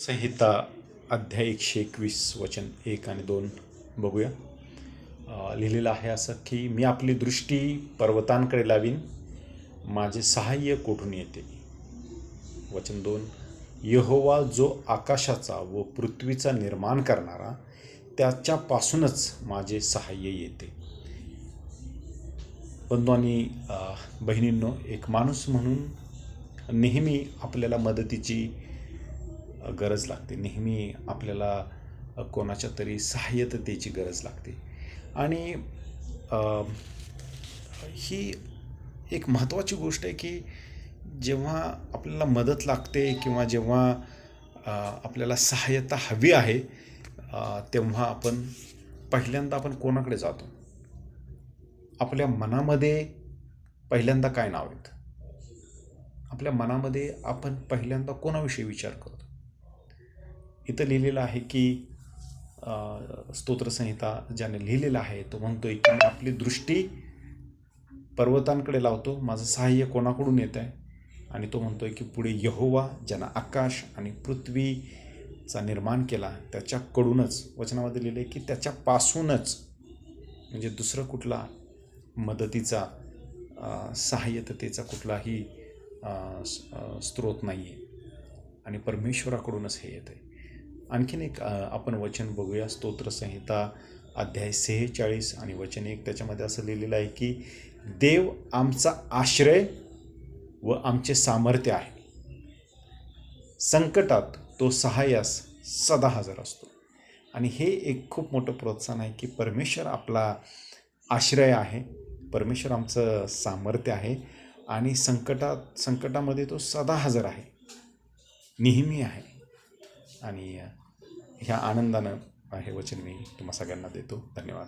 संहिता अध्याय 121 वचन 1 आणि 2 बघूया. लिहिलेलं आहे असं की मी आपली दृष्टी पर्वतांकडे लावीन, माझे सहाय्य कोठून येते. वचन 2, यहोवा जो आकाशाचा व पृथ्वीचा निर्माण करणारा, त्याच्यापासूनच माझे सहाय्य येते. बंधू आणि बहिणींनो, एक माणूस म्हणून नेहमी आपल्याला मदतीची गरज लागते. नेहमी आपल्याला कोणाच्या तरी सहाय्यतेची गरज लागते. आणि ही एक महत्त्वाची गोष्ट आहे की जेव्हा आपल्याला मदत लागते किंवा जेव्हा आपल्याला सहाय्यता हवी आहे, तेव्हा पहिल्यांदा आपण कोणाकडे जातो? आपल्या मनामध्ये पहिल्यांदा काय नाव आहेत? आपल्या मनामध्ये आपण पहिल्यांदा कोणाविषयी विचार करतो? इथं लिहिलेलं आहे की स्तोत्रसंहिता ज्याने लिहिलेलं आहे तो म्हणतोय की मी आपली दृष्टी पर्वतांकडे लावतो, माझं सहाय्य कोणाकडून येत आहे? आणि तो म्हणतोय की पुढे यहोवा ज्यानं आकाश आणि पृथ्वीचा निर्माण केला त्याच्याकडूनच, वचनामध्ये लिहिले की त्याच्यापासूनच, म्हणजे दुसरं कुठला मदतीचा सहाय्यतेचा कुठलाही स्रोत नाही आहे आणि परमेश्वराकडूनच हे येतं आहे. आणखीन एक आपण वचन बघूया. स्तोत्रसंहिता अध्याय 46 आणि वचन 1, त्याच्यामध्ये असं लिहिलेलं आहे की देव आमचा आश्रय व आमचे सामर्थ्य आहे, संकटात तो सहाय्यास सदा हजर असतो. आणि हे एक खूप मोठं प्रोत्साहन आहे की परमेश्वर आपला आश्रय आहे, परमेश्वर आमचं सामर्थ्य आहे आणि संकटामध्ये तो सदा हजर आहे, नेहमी आहे. आणि ह्या आनंदानं हे वचन मी तुम्हा सगळ्यांना देतो. धन्यवाद.